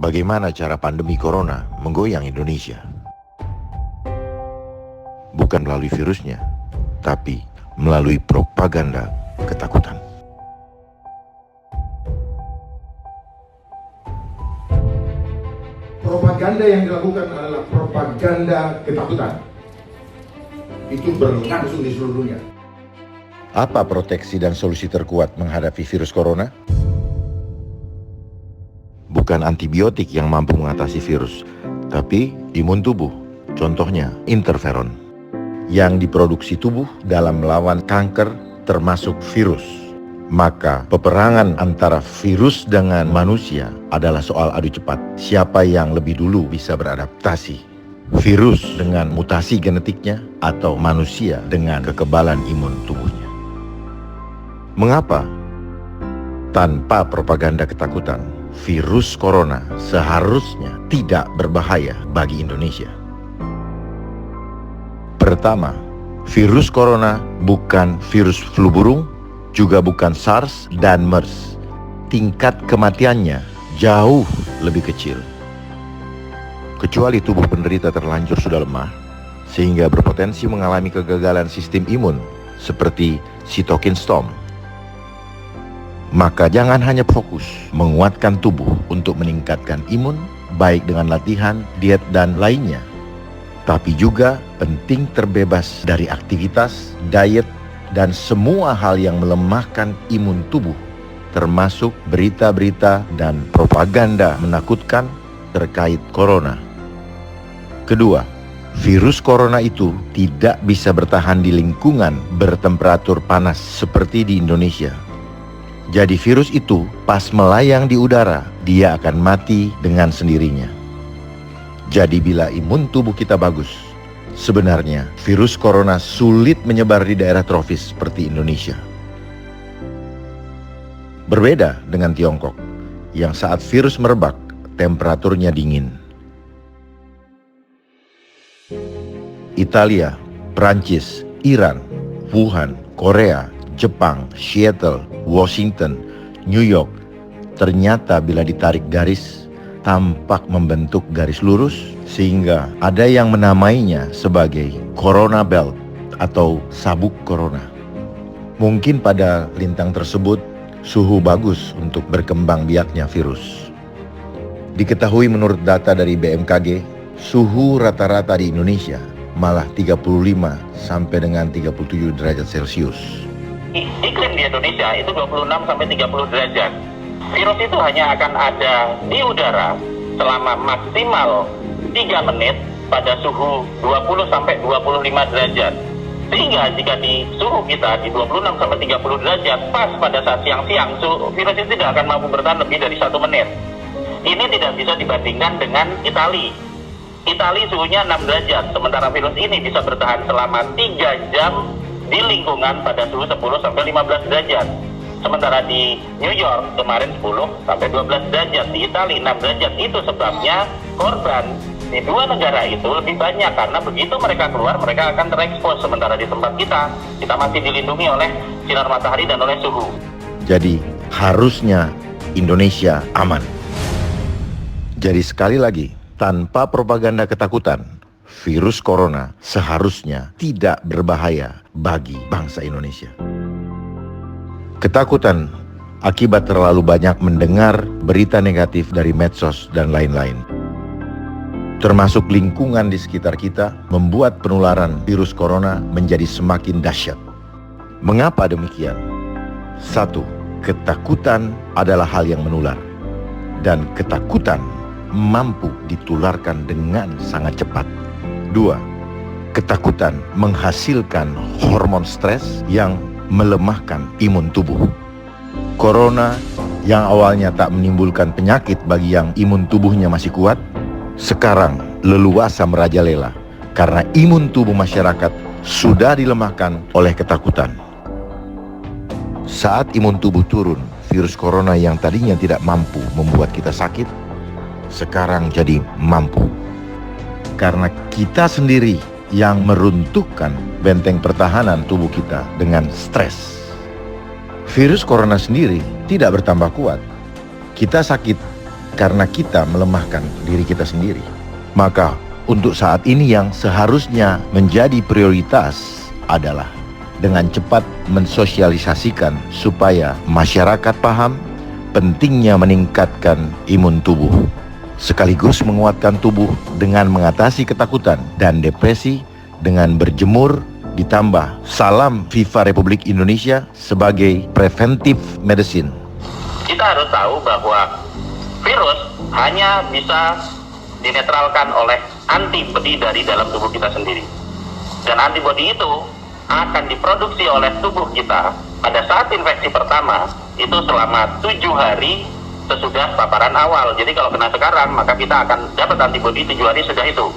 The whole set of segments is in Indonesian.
Bagaimana cara pandemi corona menggoyang Indonesia? Bukan melalui virusnya, tapi melalui propaganda ketakutan. Propaganda yang dilakukan adalah propaganda ketakutan. Itu berlangsung di seluruh dunia. Apa proteksi dan solusi terkuat menghadapi virus corona? Bukan antibiotik yang mampu mengatasi virus, tapi imun tubuh. Contohnya interferon, yang diproduksi tubuh dalam melawan kanker termasuk virus. Maka peperangan antara virus dengan manusia adalah soal adu cepat. Siapa yang lebih dulu bisa beradaptasi? Virus dengan mutasi genetiknya atau manusia dengan kekebalan imun tubuhnya? Mengapa? Tanpa propaganda ketakutan, virus corona seharusnya tidak berbahaya bagi Indonesia. Pertama, virus corona bukan virus flu burung, juga bukan SARS dan MERS. Tingkat kematiannya jauh lebih kecil. Kecuali tubuh penderita terlanjur sudah lemah, sehingga berpotensi mengalami kegagalan sistem imun seperti cytokine storm. Maka jangan hanya fokus menguatkan tubuh untuk meningkatkan imun, baik dengan latihan, diet, dan lainnya. Tapi juga penting terbebas dari aktivitas, diet, dan semua hal yang melemahkan imun tubuh, termasuk berita-berita dan propaganda menakutkan terkait corona. Kedua, virus corona itu tidak bisa bertahan di lingkungan bertemperatur panas seperti di Indonesia. Jadi virus itu pas melayang di udara, dia akan mati dengan sendirinya. Jadi bila imun tubuh kita bagus, sebenarnya virus corona sulit menyebar di daerah tropis seperti Indonesia. Berbeda dengan Tiongkok, yang saat virus merebak, temperaturnya dingin. Italia, Prancis, Iran, Wuhan, Korea, Jepang, Seattle, Washington, New York, ternyata bila ditarik garis, tampak membentuk garis lurus, sehingga ada yang menamainya sebagai Corona Belt atau sabuk corona. Mungkin pada lintang tersebut, suhu bagus untuk berkembang biaknya virus. Diketahui menurut data dari BMKG, suhu rata-rata di Indonesia malah 35 sampai dengan 37 derajat Celcius. Iklim di Indonesia itu 26 sampai 30 derajat. Virus itu hanya akan ada di udara selama maksimal 3 menit pada suhu 20 sampai 25 derajat. Sehingga jika di suhu kita di 26 sampai 30 derajat pas pada saat siang-siang, virus itu tidak akan mampu bertahan lebih dari 1 menit. Ini tidak bisa dibandingkan dengan Italia. Italia suhunya 6 derajat, sementara virus ini bisa bertahan selama 3 jam di lingkungan pada suhu 10 sampai 15 derajat. Sementara di New York kemarin 10 sampai 12 derajat, di Italia 6 derajat. Itu sebabnya korban di dua negara itu lebih banyak, karena begitu mereka keluar mereka akan terekspos. Sementara di tempat kita masih dilindungi oleh sinar matahari dan oleh suhu. Jadi harusnya Indonesia aman. Jadi sekali lagi, tanpa propaganda ketakutan, virus corona seharusnya tidak berbahaya bagi bangsa Indonesia. Ketakutan akibat terlalu banyak mendengar berita negatif dari medsos dan lain-lain, termasuk lingkungan di sekitar kita, membuat penularan virus corona menjadi semakin dahsyat. Mengapa demikian? 1. Ketakutan adalah hal yang menular, dan ketakutan mampu ditularkan dengan sangat cepat. 2. Ketakutan menghasilkan hormon stres yang melemahkan imun tubuh. Corona yang awalnya tak menimbulkan penyakit bagi yang imun tubuhnya masih kuat, sekarang leluasa merajalela karena imun tubuh masyarakat sudah dilemahkan oleh ketakutan. Saat imun tubuh turun, virus corona yang tadinya tidak mampu membuat kita sakit, sekarang jadi mampu. Karena kita sendiri yang meruntuhkan benteng pertahanan tubuh kita dengan stres. Virus corona sendiri tidak bertambah kuat. Kita sakit karena kita melemahkan diri kita sendiri. Maka untuk saat ini yang seharusnya menjadi prioritas adalah dengan cepat mensosialisasikan supaya masyarakat paham pentingnya meningkatkan imun tubuh, sekaligus menguatkan tubuh dengan mengatasi ketakutan dan depresi dengan berjemur, ditambah salam FIFA Republik Indonesia sebagai preventive medicine. Kita harus tahu bahwa virus hanya bisa dinetralkan oleh antibodi dari dalam tubuh kita sendiri. Dan antibodi itu akan diproduksi oleh tubuh kita pada saat infeksi pertama itu selama 7 hari sesudah paparan awal. Jadi kalau kena sekarang, maka kita akan dapat antibodi 7 hari sudah itu.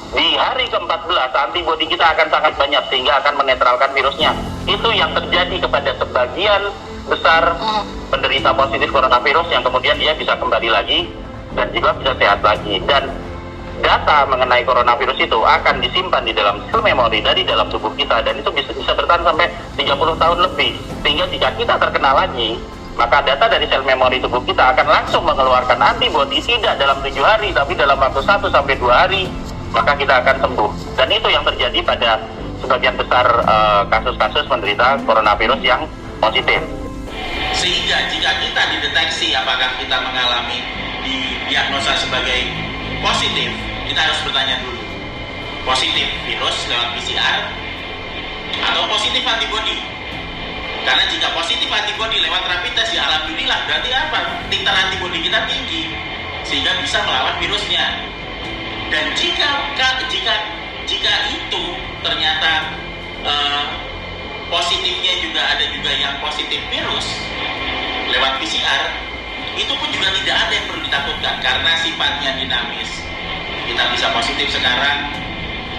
Di hari ke-14, antibodi kita akan sangat banyak sehingga akan menetralkan virusnya. Itu yang terjadi kepada sebagian besar penderita positif coronavirus yang kemudian dia bisa kembali lagi dan juga bisa sehat lagi. Dan data mengenai coronavirus itu akan disimpan di dalam sel memori dari dalam tubuh kita, dan itu bisa bertahan sampai 30 tahun lebih. Sehingga jika kita terkena lagi, maka data dari sel memori tubuh kita akan langsung mengeluarkan antibodi tidak dalam 7 hari, tapi dalam waktu 1 sampai 2 hari, maka kita akan sembuh. Dan itu yang terjadi pada sebagian besar kasus-kasus penderita coronavirus yang positif. Sehingga jika kita dideteksi apakah kita mengalami didiagnosa sebagai positif, kita harus bertanya dulu, positif virus lewat PCR atau positif antibodi? Karena jika positif antibodi lewat rapid test, ya alhamdulillah, berarti apa? Titer antibodi kita tinggi sehingga bisa melawan virusnya. Dan jika itu ternyata positifnya juga ada juga yang positif virus lewat PCR, itu pun juga tidak ada yang perlu ditakutkan karena sifatnya dinamis. Kita bisa positif sekarang,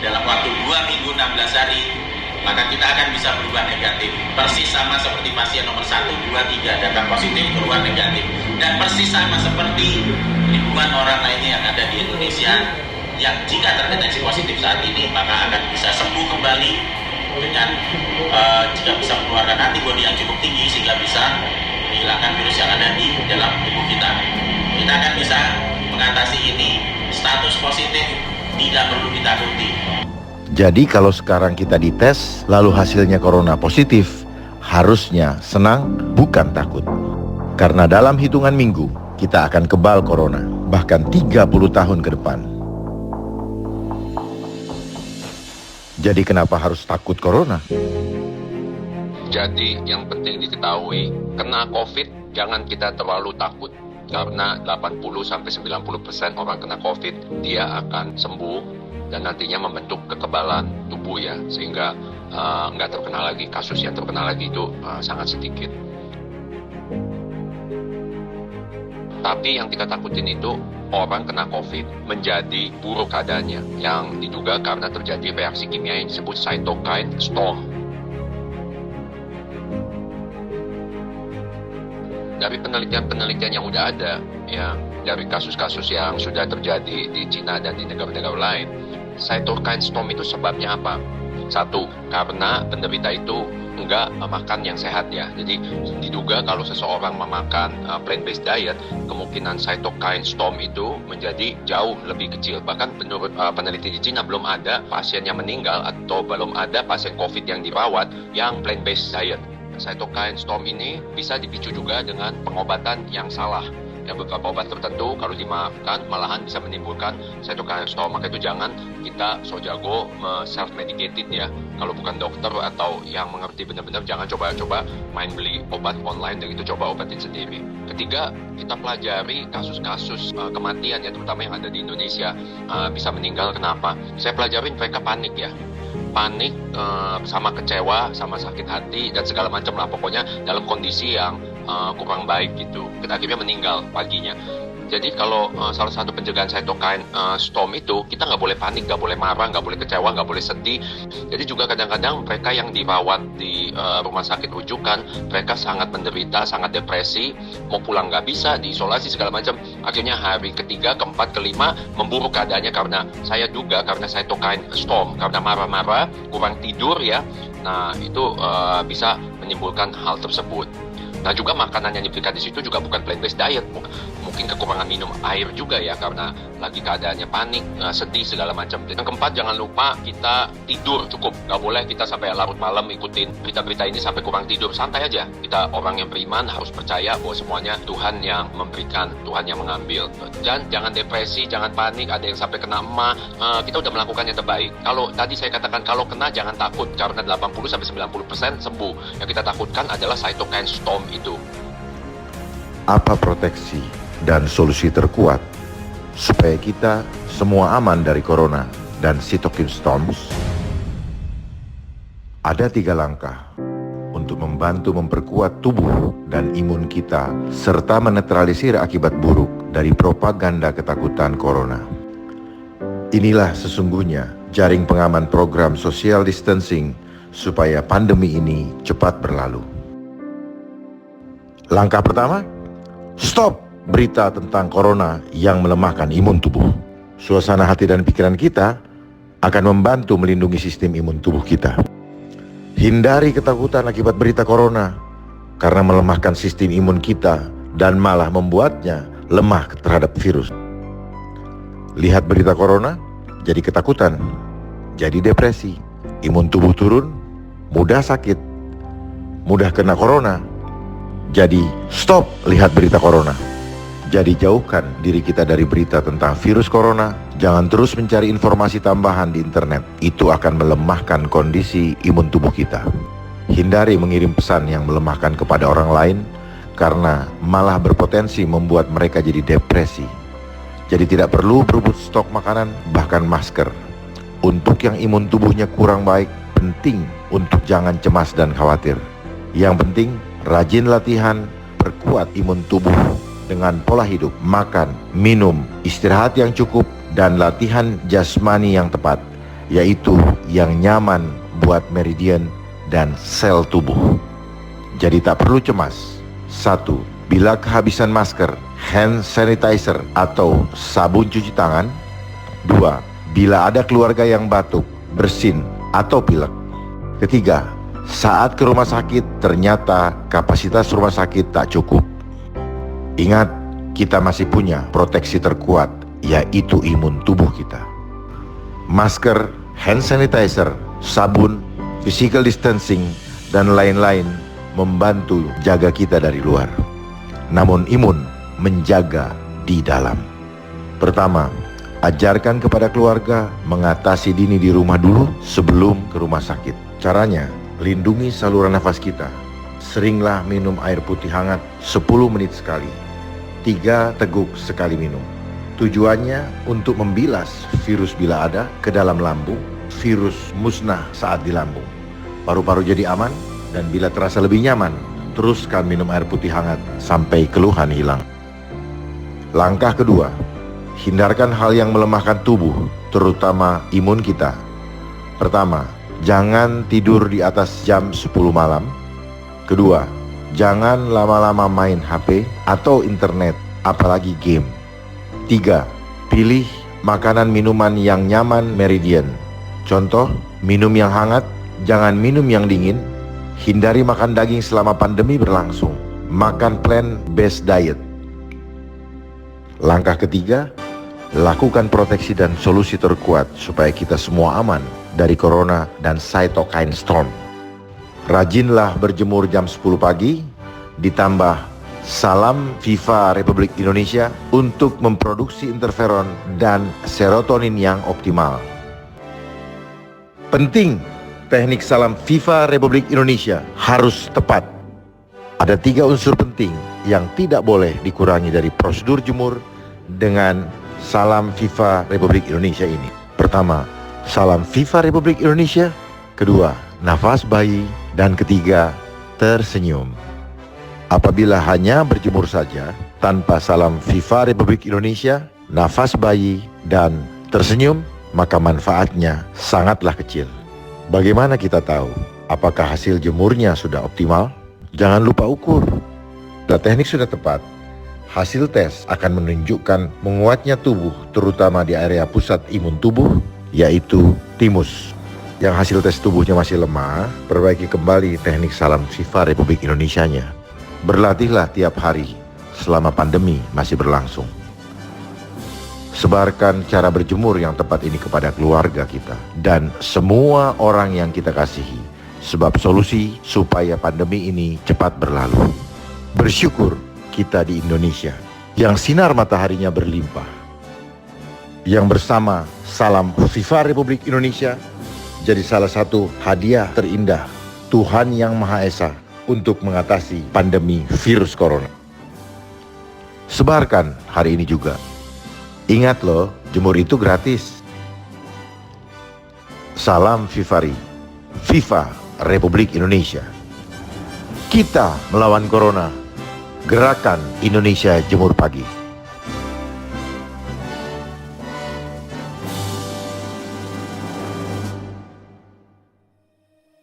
dalam waktu 2 minggu 16 hari, maka kita akan bisa berubah negatif. Persis sama seperti pasien nomor 1, 2, 3 datang positif, keluar negatif. Dan persis sama seperti ribuan orang lainnya yang ada di Indonesia yang jika terdeteksi positif saat ini, maka akan bisa sembuh kembali dengan jika bisa mengeluarkan antibodi yang cukup tinggi sehingga bisa menghilangkan virus yang ada di dalam tubuh kita. Kita akan bisa mengatasi ini. Status positif tidak perlu ditakuti. Jadi kalau sekarang kita dites lalu hasilnya corona positif, harusnya senang bukan takut. Karena dalam hitungan minggu kita akan kebal corona, bahkan 30 tahun ke depan. Jadi kenapa harus takut corona? Jadi yang penting diketahui, kena COVID jangan kita terlalu takut. Karena 80-90% orang kena COVID, dia akan sembuh dan nantinya membentuk kekebalan tubuh ya, sehingga nggak terkena lagi. Kasus yang terkena lagi itu sangat sedikit. Tapi yang kita takutin itu orang kena COVID menjadi buruk keadaannya, yang diduga karena terjadi reaksi kimia yang disebut cytokine storm. Dari penelitian-penelitian yang udah ada, ya, dari kasus-kasus yang sudah terjadi di Cina dan di negara-negara lain, cytokine storm itu sebabnya apa? Satu, karena penderita itu enggak makan yang sehat ya. Jadi diduga kalau seseorang memakan plant-based diet, kemungkinan cytokine storm itu menjadi jauh lebih kecil. Bahkan menurut peneliti di Cina belum ada pasien yang meninggal atau belum ada pasien COVID yang dirawat yang plant-based diet. Cytokine storm ini bisa dipicu juga dengan pengobatan yang salah. Ya, beberapa obat tertentu kalau dimakan malahan bisa menimbulkan cytokine storm. Maka itu jangan kita so jago self-medicated ya. Kalau bukan dokter atau yang mengerti benar-benar, jangan coba-coba main beli obat online dan itu coba obatin sendiri. Ketiga, kita pelajari kasus-kasus kematian ya, terutama yang ada di Indonesia bisa meninggal. Kenapa? Saya pelajarin mereka panik ya. Panik, sama kecewa, sama sakit hati dan segala macam lah, pokoknya dalam kondisi yang kurang baik gitu. Akhirnya meninggal paginya. Jadi kalau salah satu pencegahan cytokine storm itu, kita nggak boleh panik, nggak boleh marah, nggak boleh kecewa, nggak boleh sedih. Jadi juga kadang-kadang mereka yang dirawat di rumah sakit rujukan, mereka sangat menderita, sangat depresi, mau pulang nggak bisa, diisolasi segala macam. Akhirnya hari ketiga, keempat, kelima memburuk keadaannya karena saya duga karena cytokine storm, karena marah-marah, kurang tidur ya. Nah itu bisa menimbulkan hal tersebut. Nah juga makanan yang diberikan di situ juga bukan plant-based diet, mungkin kekurangan minum air juga ya karena lagi keadaannya panik, sedih segala macam. Yang keempat, jangan lupa kita tidur cukup, nggak boleh kita sampai larut malam ikutin berita-berita ini sampai kurang tidur. Santai aja, kita orang yang beriman harus percaya bahwa semuanya Tuhan yang memberikan, Tuhan yang mengambil. Dan jangan depresi, jangan panik, ada yang sampai kena emah, kita udah melakukan yang terbaik. Kalau tadi saya katakan kalau kena jangan takut karena 80-90% sembuh. Yang kita takutkan adalah cytokine storm itu. Apa proteksi dan solusi terkuat supaya kita semua aman dari corona dan cytokine storms? Ada 3 langkah untuk membantu memperkuat tubuh dan imun kita serta menetralisir akibat buruk dari propaganda ketakutan corona. Inilah sesungguhnya jaring pengaman program social distancing supaya pandemi ini cepat berlalu. Langkah pertama, stop berita tentang corona yang melemahkan imun tubuh. Suasana hati dan pikiran kita akan membantu melindungi sistem imun tubuh kita. Hindari ketakutan akibat berita corona karena melemahkan sistem imun kita dan malah membuatnya lemah terhadap virus. Lihat berita corona, jadi ketakutan, jadi depresi, imun tubuh turun, mudah sakit, mudah kena corona. Jadi stop lihat berita corona. Jadi jauhkan diri kita dari berita tentang virus corona. Jangan terus mencari informasi tambahan di internet. Itu akan melemahkan kondisi imun tubuh kita. Hindari mengirim pesan yang melemahkan kepada orang lain karena malah berpotensi membuat mereka jadi depresi. Jadi tidak perlu berebut stok makanan, bahkan masker. Untuk yang imun tubuhnya kurang baik, penting untuk jangan cemas dan khawatir. Yang penting, rajin latihan, perkuat imun tubuh dengan pola hidup, makan, minum, istirahat yang cukup, dan latihan jasmani yang tepat, yaitu yang nyaman buat meridian dan sel tubuh. Jadi tak perlu cemas. 1. Bila kehabisan masker, hand sanitizer, atau sabun cuci tangan. 2. Bila ada keluarga yang batuk, bersin, atau pilek. Ketiga, saat ke rumah sakit ternyata kapasitas rumah sakit tak cukup. Ingat, kita masih punya proteksi terkuat, yaitu imun tubuh kita. Masker, hand sanitizer, sabun, physical distancing, dan lain-lain membantu jaga kita dari luar. Namun imun menjaga di dalam. Pertama, ajarkan kepada keluarga mengatasi dini di rumah dulu sebelum ke rumah sakit. Caranya, lindungi saluran nafas kita. Seringlah minum air putih hangat 10 menit sekali. 3 teguk sekali minum. Tujuannya untuk membilas virus bila ada ke dalam lambung. Virus musnah saat di lambung. Paru-paru jadi aman, dan bila terasa lebih nyaman, teruskan minum air putih hangat sampai keluhan hilang. Langkah kedua, hindarkan hal yang melemahkan tubuh, terutama imun kita. Pertama, jangan tidur di atas jam 10 malam. Kedua, jangan lama-lama main HP atau internet, apalagi game. 3. Pilih makanan minuman yang nyaman meridian. Contoh, minum yang hangat, jangan minum yang dingin. Hindari makan daging selama pandemi berlangsung. Makan plant-based diet. Langkah ketiga, lakukan proteksi dan solusi terkuat supaya kita semua aman dari corona dan cytokine storm. Rajinlah berjemur jam 10 pagi, ditambah salam FIFA Republik Indonesia untuk memproduksi interferon dan serotonin yang optimal. Penting, teknik salam FIFA Republik Indonesia harus tepat. Ada 3 unsur penting yang tidak boleh dikurangi dari prosedur jemur dengan salam FIFA Republik Indonesia ini. Pertama, salam FIFA Republik Indonesia. Kedua, nafas bayi. Dan ketiga, tersenyum. Apabila hanya berjemur saja tanpa salam FIFA Republik Indonesia, nafas bayi, dan tersenyum, maka manfaatnya sangatlah kecil. Bagaimana kita tahu apakah hasil jemurnya sudah optimal? Jangan lupa ukur. Bila teknik sudah tepat, hasil tes akan menunjukkan menguatnya tubuh, terutama di area pusat imun tubuh, yaitu timus. Yang hasil tes tubuhnya masih lemah, perbaiki kembali teknik salam FIFA Republik Indonesia-nya. Berlatihlah tiap hari selama pandemi masih berlangsung. Sebarkan cara berjemur yang tepat ini kepada keluarga kita dan semua orang yang kita kasihi, sebab solusi supaya pandemi ini cepat berlalu. Bersyukur kita di Indonesia yang sinar mataharinya berlimpah, yang bersama salam FIFA Republik Indonesia jadi salah satu hadiah terindah Tuhan Yang Maha Esa untuk mengatasi pandemi virus corona. Sebarkan hari ini juga. Ingat loh, jemur itu gratis. Salam FIFA Republik Indonesia. Kita melawan corona. Gerakan Indonesia Jemur Pagi.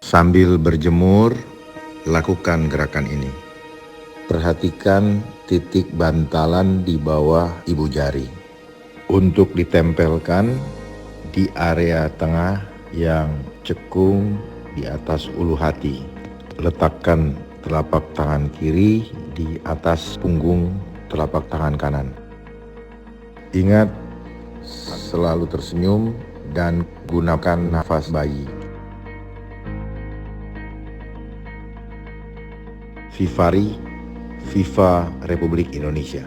Sambil berjemur, lakukan gerakan ini. Perhatikan titik bantalan di bawah ibu jari. Untuk ditempelkan di area tengah yang cekung di atas ulu hati. Letakkan telapak tangan kiri di atas punggung telapak tangan kanan. Ingat, selalu tersenyum dan gunakan nafas bayi. FIFA Republik Indonesia.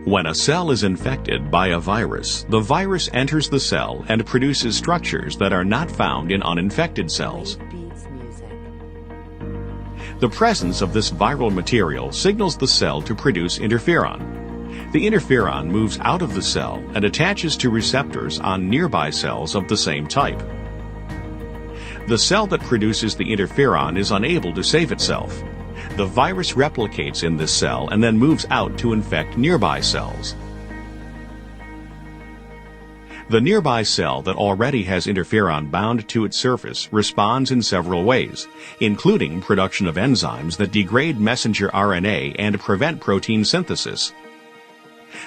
When a cell is infected by a virus, the virus enters the cell and produces structures that are not found in uninfected cells. The presence of this viral material signals the cell to produce interferon. The interferon moves out of the cell and attaches to receptors on nearby cells of the same type. The cell that produces the interferon is unable to save itself. The virus replicates in this cell and then moves out to infect nearby cells. The nearby cell that already has interferon bound to its surface responds in several ways, including production of enzymes that degrade messenger RNA and prevent protein synthesis.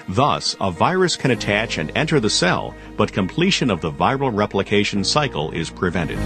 Thus, a virus can attach and enter the cell, but completion of the viral replication cycle is prevented.